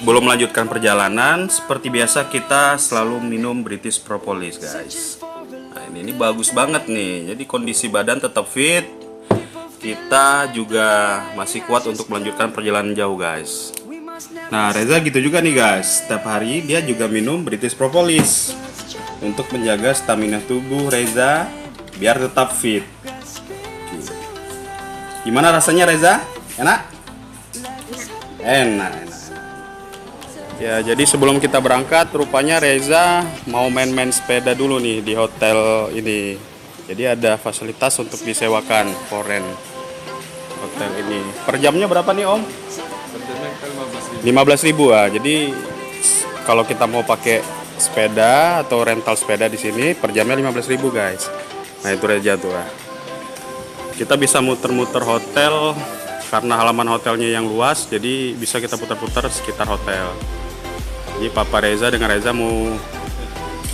sebelum melanjutkan perjalanan, seperti biasa kita selalu minum British Propolis, guys. Nah, ini bagus banget nih. Jadi kondisi badan tetap fit. Kita juga masih kuat untuk melanjutkan perjalanan jauh, guys. Nah, Reza gitu juga nih, guys. Setiap hari dia juga minum British Propolis untuk menjaga stamina tubuh Reza biar tetap fit. Gimana rasanya, Reza? Enak? Enak. Ya, jadi sebelum kita berangkat, rupanya Reza mau main-main sepeda dulu nih di hotel ini. Jadi ada fasilitas untuk disewakan foreign hotel ini. Per jamnya berapa nih, Om? 15.000 ah. Jadi kalau kita mau pakai sepeda atau rental sepeda di sini per jamnya 15.000, guys. Nah, itu Reza tuh. Kita bisa muter-muter hotel karena halaman hotelnya yang luas, jadi bisa kita putar-putar sekitar hotel. Jadi Papa Reza dengan Reza mau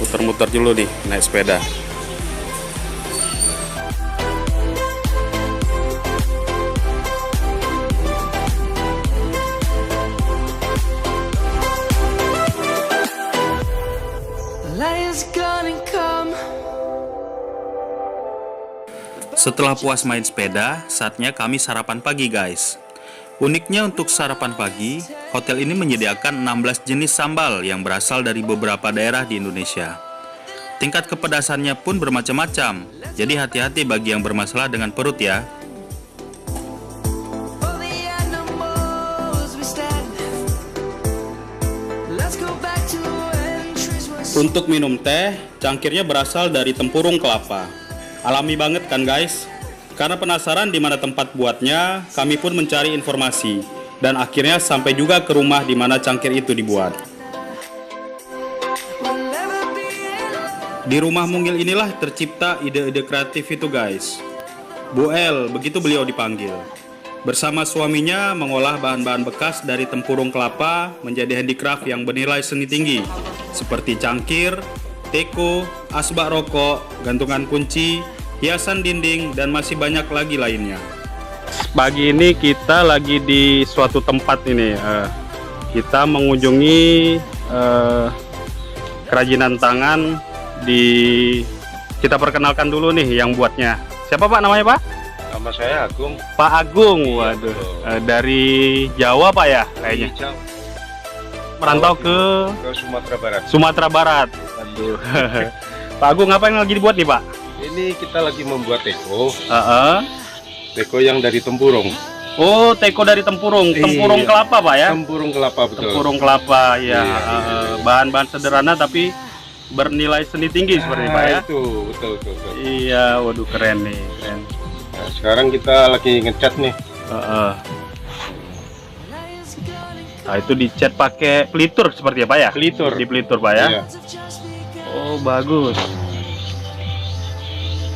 muter-muter dulu nih naik sepeda. Setelah puas main sepeda, saatnya kami sarapan pagi, guys. Uniknya untuk sarapan pagi, hotel ini menyediakan 16 jenis sambal yang berasal dari beberapa daerah di Indonesia. Tingkat kepedasannya pun bermacam-macam, jadi hati-hati bagi yang bermasalah dengan perut ya. Untuk minum teh, cangkirnya berasal dari tempurung kelapa. Alami banget kan, guys? Karena penasaran di mana tempat buatnya, kami pun mencari informasi dan akhirnya sampai juga ke rumah di mana cangkir itu dibuat. Di rumah mungil inilah tercipta ide-ide kreatif itu, guys. Bu El, begitu beliau dipanggil. Bersama suaminya mengolah bahan-bahan bekas dari tempurung kelapa menjadi handicraft yang bernilai seni tinggi, seperti cangkir, teko, asbak rokok, gantungan kunci, hiasan dinding, dan masih banyak lagi lainnya. Pagi ini kita lagi di suatu tempat ini. Kita mengunjungi kerajinan tangan kita perkenalkan dulu nih yang buatnya. Siapa Pak namanya, Pak? Nama saya Agung. Pak Agung, waduh. Dari Jawa Pak ya kayaknya. Merantau ke Sumatera Barat. Sumatera Barat. Waduh. Pak Agung, apa yang lagi dibuat nih, Pak? Ini kita lagi membuat teko. Teko yang dari tempurung. Oh, teko dari tempurung. Tempurung kelapa, Pak ya? Tempurung kelapa, betul. Tempurung kelapa, ya. Bahan-bahan sederhana tapi bernilai seni tinggi seperti Pak ya? Itu, betul. Iya, waduh keren nih, keren. Nah, sekarang kita lagi ngecat nih. Nah, itu dicat pakai pelitur seperti apa ya? Pelitur. Di pelitur, Pak ya? Iya. Oh, bagus.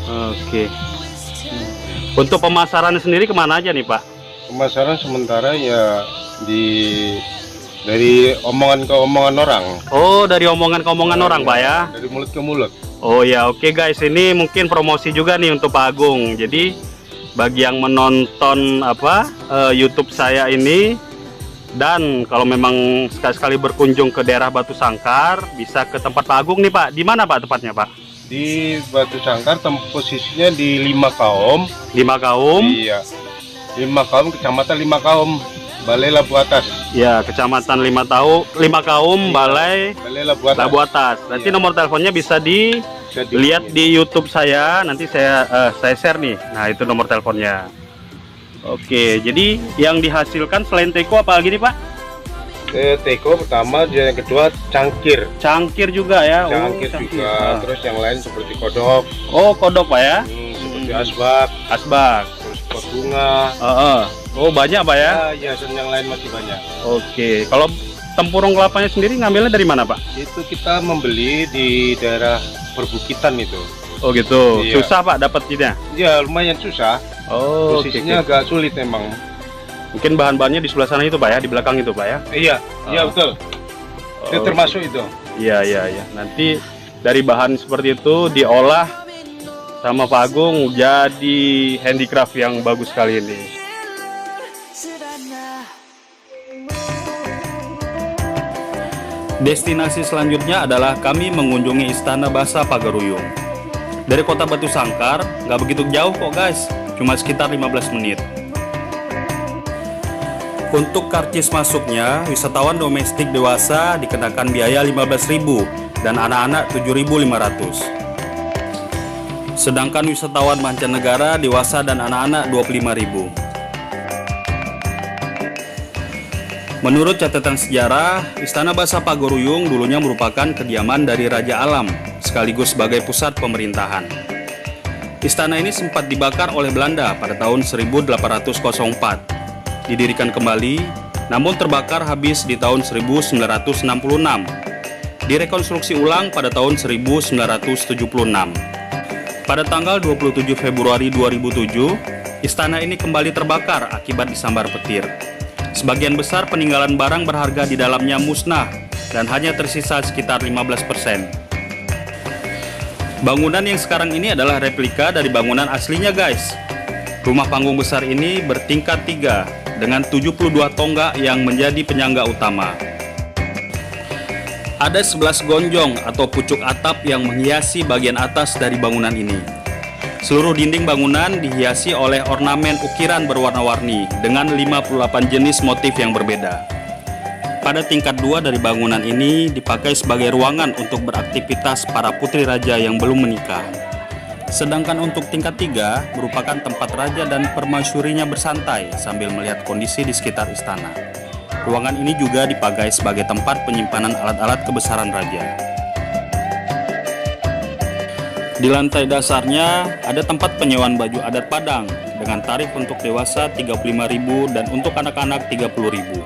Oke. Untuk pemasaran sendiri kemana aja nih, Pak? Pemasaran sementara ya dari omongan ke omongan orang. Oh, dari omongan ke omongan orang, Pak ya? Dari mulut ke mulut. Oh ya, oke guys, ini mungkin promosi juga nih untuk Pak Agung. Jadi bagi yang menonton YouTube saya ini, dan kalau memang sekali-sekali berkunjung ke daerah Batu Sangkar, bisa ke tempat Pak Agung nih, Pak. Di mana Pak tempatnya, Pak? Di Batu Sangkar posisinya di Lima Kaum. Lima Kaum? Iya. Lima Kaum, Kecamatan Lima Kaum, Balai Labu Atas. Ya, Kecamatan Lima Kaum, Balai Labu Atas. Labu Atas. Nanti nomor teleponnya bisa dilihat di YouTube saya. Nanti saya share nih. Nah, itu nomor teleponnya. Oke, jadi yang dihasilkan selain teko apa lagi nih, Pak? Teko pertama, yang kedua cangkir. Cangkir juga ya. Cangkir juga. Terus yang lain seperti kodok. Oh, kodok Pak ya? Seperti asbak. Terus pot bunga. Oh, banyak Pak ya? Ya, yang lain masih banyak. Oke, kalau tempurung kelapanya sendiri ngambilnya dari mana, Pak? Itu kita membeli di daerah perbukitan itu. Oh gitu. Iya. Susah Pak dapatnya? Ya, lumayan susah. Oh, posisinya agak sulit memang. Mungkin bahan-bahannya di sebelah sana itu Pak ya, di belakang itu Pak ya? Iya betul. Itu termasuk itu. Iya. Nanti dari bahan seperti itu diolah sama Pak Agung jadi handicraft yang bagus sekali ini. Destinasi selanjutnya adalah kami mengunjungi Istana Bahasa Pagaruyung. Dari kota Batu Sangkar, nggak begitu jauh kok guys, cuma sekitar 15 menit. Untuk karcis masuknya, wisatawan domestik dewasa dikenakan biaya 15.000 dan anak-anak 7.500. Sedangkan wisatawan mancanegara dewasa dan anak-anak 25.000. Menurut catatan sejarah, Istana Bahasa Pagaruyung dulunya merupakan kediaman dari Raja Alam, sekaligus sebagai pusat pemerintahan. Istana ini sempat dibakar oleh Belanda pada tahun 1804. Didirikan kembali, namun terbakar habis di tahun 1966. Direkonstruksi ulang pada tahun 1976. Pada tanggal 27 Februari 2007, istana ini kembali terbakar akibat disambar petir. Sebagian besar peninggalan barang berharga di dalamnya musnah dan hanya tersisa sekitar 15%. Bangunan yang sekarang ini adalah replika dari bangunan aslinya guys. Rumah panggung besar ini bertingkat 3 dengan 72 tonggak yang menjadi penyangga utama. Ada 11 gonjong atau pucuk atap yang menghiasi bagian atas dari bangunan ini. Seluruh dinding bangunan dihiasi oleh ornamen ukiran berwarna-warni dengan 58 jenis motif yang berbeda. Pada tingkat 2 dari bangunan ini dipakai sebagai ruangan untuk beraktivitas para putri raja yang belum menikah. Sedangkan untuk tingkat 3 merupakan tempat raja dan permaisurinya bersantai sambil melihat kondisi di sekitar istana. Ruangan ini juga dipakai sebagai tempat penyimpanan alat-alat kebesaran raja. Di lantai dasarnya ada tempat penyewaan baju adat Padang dengan tarif untuk dewasa 35.000 dan untuk anak-anak 30.000.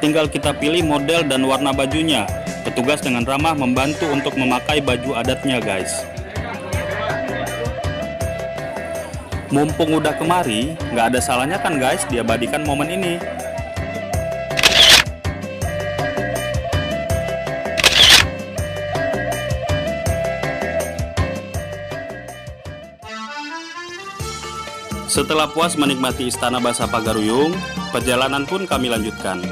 Tinggal kita pilih model dan warna bajunya. Petugas dengan ramah membantu untuk memakai baju adatnya guys. Mumpung udah kemari, nggak ada salahnya kan guys diabadikan momen ini. Setelah puas menikmati Istana Bahasa Pagaruyung, perjalanan pun kami lanjutkan.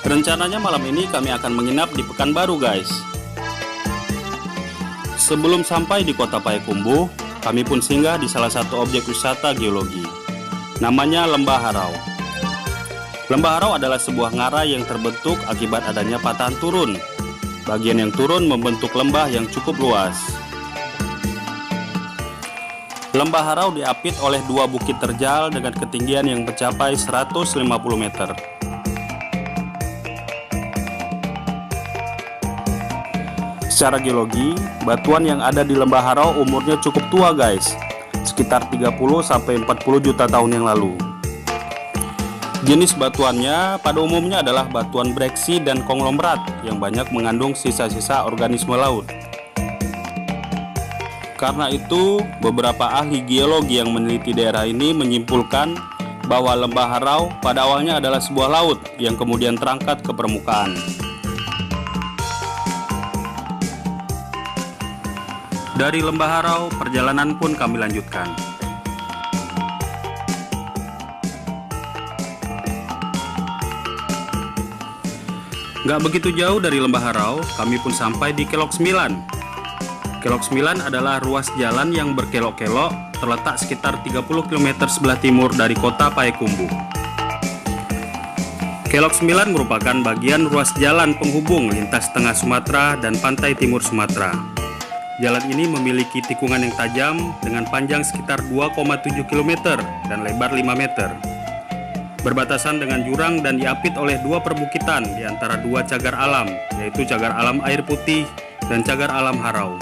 Rencananya malam ini kami akan menginap di Pekanbaru guys. Sebelum sampai di kota Payakumbuh, kami pun singgah di salah satu objek wisata geologi. Namanya Lembah Harau. Lembah Harau adalah sebuah ngarai yang terbentuk akibat adanya patahan turun. Bagian yang turun membentuk lembah yang cukup luas. Lembah Harau diapit oleh 2 bukit terjal dengan ketinggian yang mencapai 150 meter. Secara geologi, batuan yang ada di Lembah Harau umurnya cukup tua guys, sekitar 30-40 juta tahun yang lalu. Jenis batuannya pada umumnya adalah batuan breksi dan konglomerat yang banyak mengandung sisa-sisa organisme laut. Karena itu, beberapa ahli geologi yang meneliti daerah ini menyimpulkan bahwa Lembah Harau pada awalnya adalah sebuah laut yang kemudian terangkat ke permukaan. Dari Lembah Harau, perjalanan pun kami lanjutkan. Gak begitu jauh dari Lembah Harau, kami pun sampai di Kelok 9. Kelok 9 adalah ruas jalan yang berkelok-kelok terletak sekitar 30 km sebelah timur dari kota Payakumbuh. Kelok 9 merupakan bagian ruas jalan penghubung lintas tengah Sumatera dan pantai timur Sumatera. Jalan ini memiliki tikungan yang tajam dengan panjang sekitar 2,7 km dan lebar 5 meter. Berbatasan dengan jurang dan diapit oleh 2 perbukitan di antara 2 cagar alam, yaitu cagar alam air putih dan cagar alam Harau.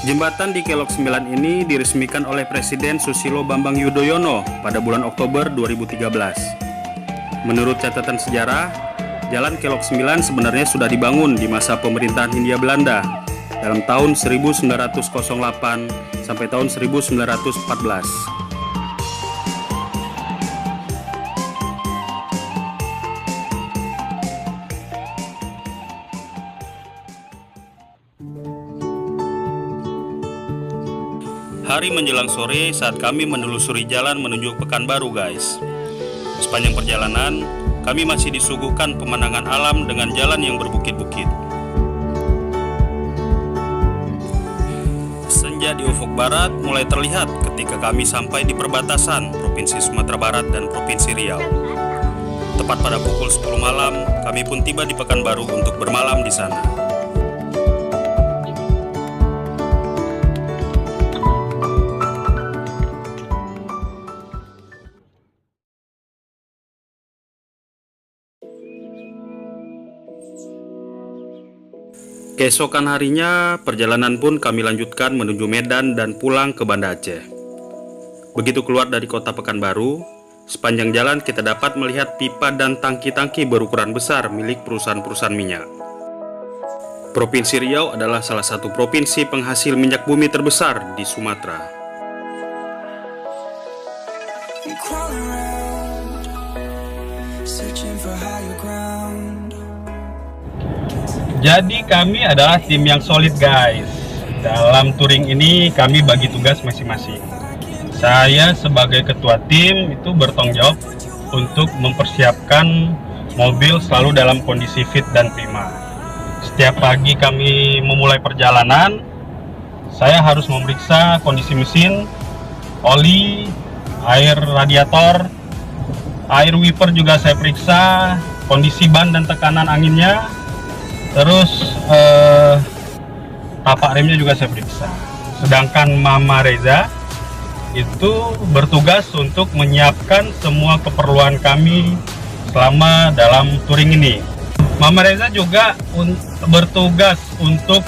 Jembatan di Kelok 9 ini diresmikan oleh Presiden Susilo Bambang Yudhoyono pada bulan Oktober 2013. Menurut catatan sejarah, Jalan Kelok 9 sebenarnya sudah dibangun di masa pemerintahan Hindia Belanda dalam tahun 1908 sampai tahun 1914. Hari menjelang sore saat kami menelusuri jalan menuju Pekanbaru guys. Sepanjang perjalanan, kami masih disuguhkan pemandangan alam dengan jalan yang berbukit-bukit. Senja di ufuk barat mulai terlihat ketika kami sampai di perbatasan Provinsi Sumatera Barat dan Provinsi Riau. Tepat pada pukul 10 malam, kami pun tiba di Pekanbaru untuk bermalam di sana. Keesokan harinya, perjalanan pun kami lanjutkan menuju Medan dan pulang ke Banda Aceh. Begitu keluar dari kota Pekanbaru, sepanjang jalan kita dapat melihat pipa dan tangki-tangki berukuran besar milik perusahaan-perusahaan minyak. Provinsi Riau adalah salah satu provinsi penghasil minyak bumi terbesar di Sumatera. Jadi kami adalah tim yang solid guys. Dalam touring ini kami bagi tugas masing-masing. Saya sebagai ketua tim itu bertanggung jawab untuk mempersiapkan mobil selalu dalam kondisi fit dan prima. Setiap pagi kami memulai perjalanan, saya harus memeriksa kondisi mesin, oli, air radiator, air wiper juga saya periksa, kondisi ban dan tekanan anginnya. Terus tapak remnya juga saya periksa. Sedangkan Mama Reza itu bertugas untuk menyiapkan semua keperluan kami selama dalam touring ini. Mama Reza juga bertugas untuk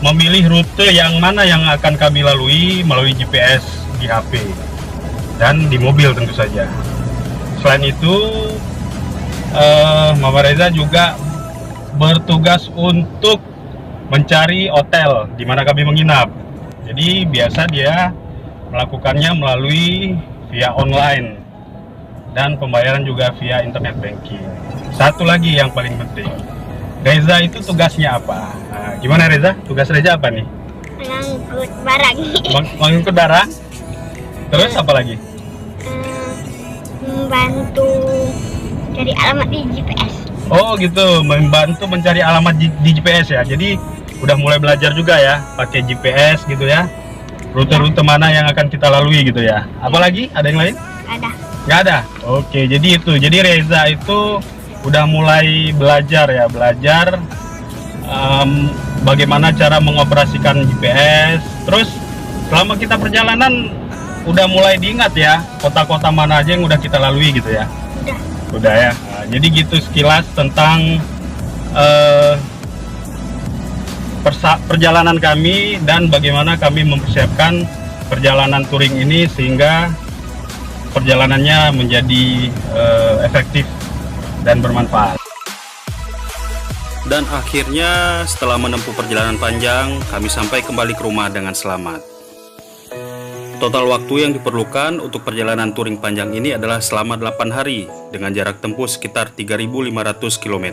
memilih rute yang mana yang akan kami lalui melalui GPS di HP dan di mobil tentu saja. Selain itu, Mama Reza juga bertugas untuk mencari hotel di mana kami menginap. Jadi biasa dia melakukannya melalui via online dan pembayaran juga via internet banking. Satu lagi yang paling penting, Reza itu tugasnya apa? Nah, gimana Reza? Tugas Reza apa nih? Mengangkut barang. Mengangkut barang. Terus apa lagi? Membantu cari alamat di GPS. Oh gitu, membantu mencari alamat di GPS ya. Jadi udah mulai belajar juga ya, pakai GPS gitu ya. Rute-rute mana yang akan kita lalui gitu ya. Apalagi? Ada yang lain? Ada. Nggak ada? Oke, jadi itu. Jadi Reza itu udah mulai belajar ya, bagaimana cara mengoperasikan GPS. Terus selama kita perjalanan udah mulai diingat ya, kota-kota mana aja yang udah kita lalui gitu ya. Udah ya. Nah, jadi gitu sekilas tentang perjalanan kami dan bagaimana kami mempersiapkan perjalanan touring ini sehingga perjalanannya menjadi efektif dan bermanfaat. Dan akhirnya setelah menempuh perjalanan panjang, kami sampai kembali ke rumah dengan selamat. Total waktu yang diperlukan untuk perjalanan touring panjang ini adalah selama 8 hari dengan jarak tempuh sekitar 3.500 km.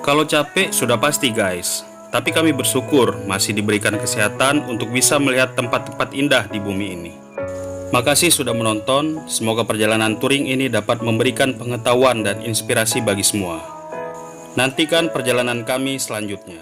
Kalau capek sudah pasti guys, tapi kami bersyukur masih diberikan kesehatan untuk bisa melihat tempat-tempat indah di bumi ini. Makasih sudah menonton, semoga perjalanan touring ini dapat memberikan pengetahuan dan inspirasi bagi semua. Nantikan perjalanan kami selanjutnya.